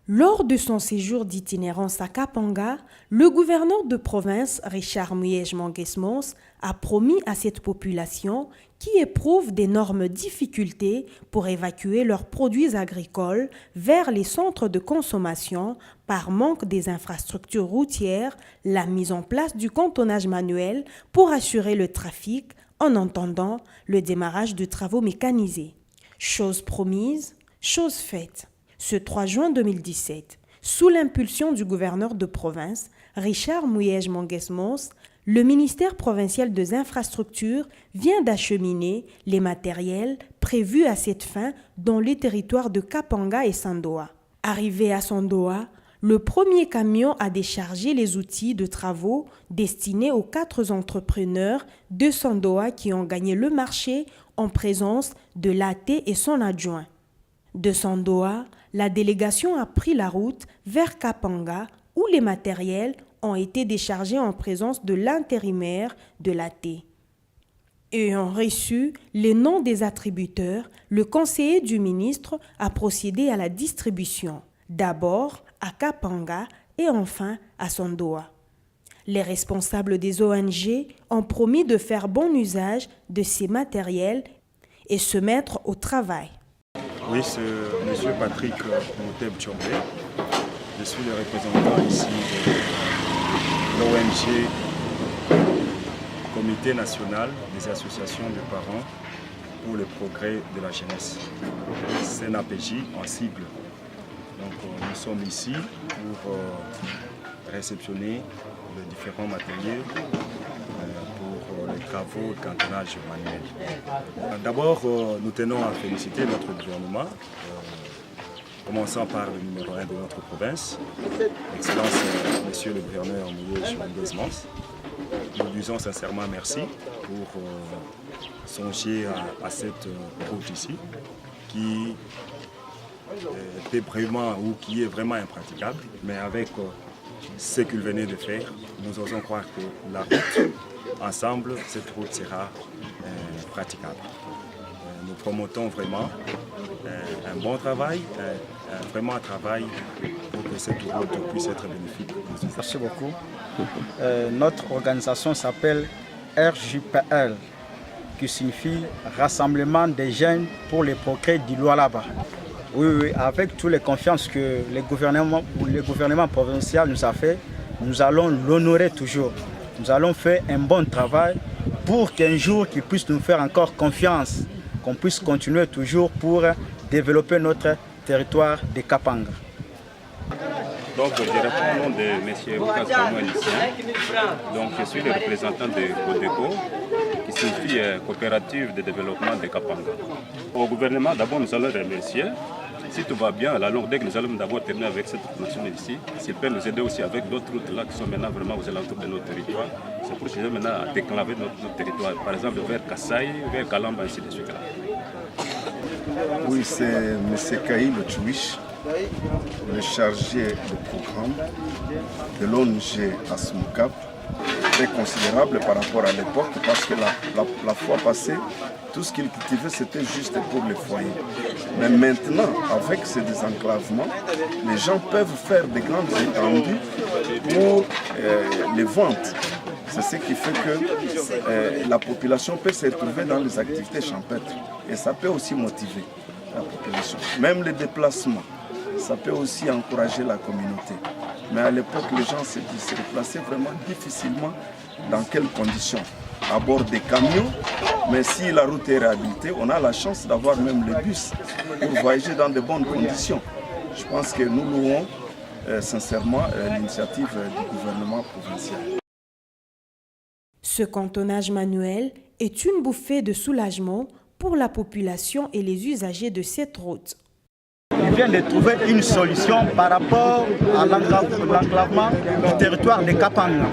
Lors de son séjour d'itinérance à Kapanga, le gouverneur de province, Richard Muyej-Manguesmons, a promis à cette population qui éprouve d'énormes difficultés pour évacuer leurs produits agricoles vers les centres de consommation par manque des infrastructures routières, la mise en place du cantonnage manuel pour assurer le trafic en attendant le démarrage de travaux mécanisés. Chose promise, chose faite. Ce 3 juin 2017, sous l'impulsion du gouverneur de province, Richard Muyej-Manguesmons, le ministère provincial des infrastructures vient d'acheminer les matériels prévus à cette fin dans les territoires de Kapanga et Sandoa. Arrivé à Sandoa, le premier camion a déchargé les outils de travaux destinés aux 4 entrepreneurs de Sandoa qui ont gagné le marché en présence de l'AT et son adjoint. De Sandoa, la délégation a pris la route vers Kapanga où les matériels ont été déchargés en présence de l'intérimaire de l'AT. Ayant reçu les noms des attributeurs, le conseiller du ministre a procédé à la distribution, d'abord à Kapanga et enfin à Sandoa. Les responsables des ONG ont promis de faire bon usage de ces matériels et se mettre au travail. Oui, c'est M. Patrick Mouteb-Tchombe. Je suis le représentant ici de l'ONG Comité national des associations de parents pour le progrès de la jeunesse. CNAPJ en sigle. Donc nous sommes ici pour réceptionner les différents matériels pour les travaux de cantonnage manuel. D'abord, nous tenons à féliciter notre gouvernement, commençant par le numéro 1 de notre province, Excellence Monsieur le gouverneur Muyej-Manguesmons. Nous lui disons sincèrement merci pour songer à cette route ici, qui était vraiment ou qui est vraiment impraticable, mais avec ce qu'il venait de faire, nous osons croire que la route, ensemble, cette route sera praticable. Nous promotons vraiment un bon travail, vraiment un travail pour que cette route puisse être bénéfique. Merci beaucoup. Notre organisation s'appelle RJPL, qui signifie Rassemblement des jeunes pour les progrès du Lualaba. Oui, avec toutes les confiances que le gouvernement provincial nous a fait, nous allons l'honorer toujours. Nous allons faire un bon travail pour qu'un jour qu'il puisse nous faire encore confiance, qu'on puisse continuer toujours pour développer notre territoire de Kapanga. Donc je réponds au nom de M. Oukassamo Lucien. Donc je suis le représentant de CODECO, qui signifie Coopérative de développement de Kapanga. Au gouvernement, d'abord nous allons remercier. Si tout va bien, à la longue, dès que nous allons d'abord terminer avec cette route nationale ici, s'il peut nous aider aussi avec d'autres routes là qui sont maintenant vraiment aux alentours de notre territoire. C'est pour que maintenant à déclaver notre territoire, par exemple vers Kassai, vers Kalamba, ainsi de suite. Oui, c'est M. Kaïl Tchouich, le chargé de programme de l'ONG Asmukap, très considérable par rapport à l'époque, parce que la fois passée, tout ce qu'ils cultivaient, c'était juste pour les foyers. Mais maintenant, avec ce désenclavement, les gens peuvent faire des grandes étendues pour les ventes. C'est ce qui fait que la population peut se retrouver dans les activités champêtres. Et ça peut aussi motiver la population. Même les déplacements, ça peut aussi encourager la communauté. Mais à l'époque, les gens se déplaçaient vraiment difficilement. Dans quelles conditions? À bord des camions, mais si la route est réhabilitée, on a la chance d'avoir même les bus pour voyager dans de bonnes conditions. Je pense que nous louons sincèrement l'initiative du gouvernement provincial. Ce cantonnage manuel est une bouffée de soulagement pour la population et les usagers de cette route. Il vient de trouver une solution par rapport à l'enclavement du territoire de Kapanga.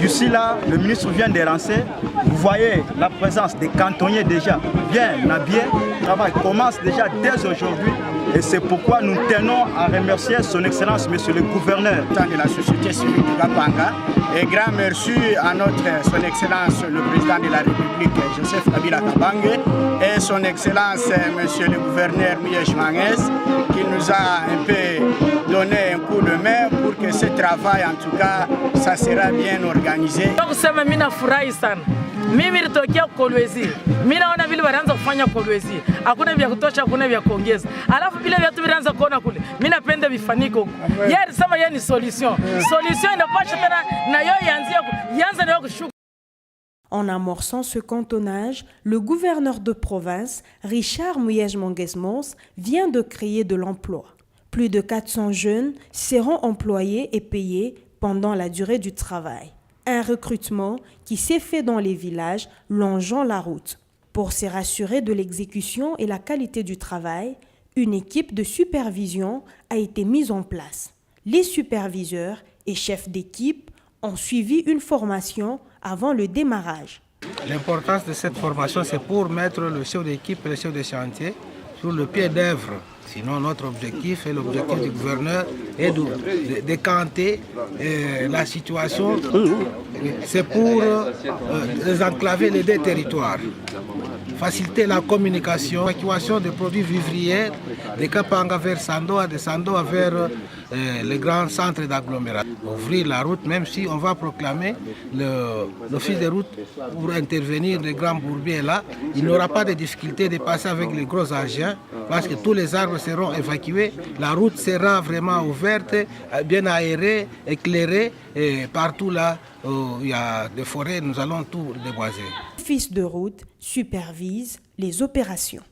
D'ici là, le ministre vient de lancer. Vous voyez la présence des cantonniers déjà bien habillés. Le travail commence déjà dès aujourd'hui Et c'est pourquoi nous tenons à remercier son Excellence, Monsieur le Gouverneur de la société civile du Kapanga. Et grand merci à son Excellence, le Président de la République, Joseph Kabila Kabange, et son Excellence, Monsieur le Gouverneur Muyej Manguès, qui nous a un peu donné un coup de main pour que ce travail, en tout cas, ça sera bien organisé. Mimi nilitokea Kolwezi. Mimi naona vile wanaanza kufanya Kolwezi. Hakuna vya kutosha, hakuna vya kuongeza. Alafu vile viatu vinaanza kuona kule. Mimi napenda vifaniko huko. Yeye alisema yeye ni solution. Solution inapasha tena na yeye ianze na kushuka. En amorçant ce cantonnage, le gouverneur de province, Richard Muyej Mangues-Mons, vient de créer de l'emploi. Plus de 400 jeunes seront employés et payés pendant la durée du travail. Un recrutement qui s'est fait dans les villages longeant la route. Pour se rassurer de l'exécution et la qualité du travail, une équipe de supervision a été mise en place. Les superviseurs et chefs d'équipe ont suivi une formation avant le démarrage. L'importance de cette formation, c'est pour mettre le chef d'équipe et le chef de chantier sur le pied d'œuvre. Sinon, notre objectif et l'objectif du gouverneur est de décanter la situation. C'est pour désenclaver les deux territoires, faciliter la communication, l'évacuation des produits vivriers de Kapanga vers Sandoa, de Sandoa vers les grands centres d'agglomération. Ouvrir la route, même si on va proclamer l'office de route pour intervenir, les grands bourbiers là, il n'y aura pas de difficulté de passer avec les gros engins parce que tous les arbres seront évacués, la route sera vraiment ouverte, bien aérée, éclairée, et partout là où il y a des forêts, nous allons tout déboiser. L'office de route supervise les opérations.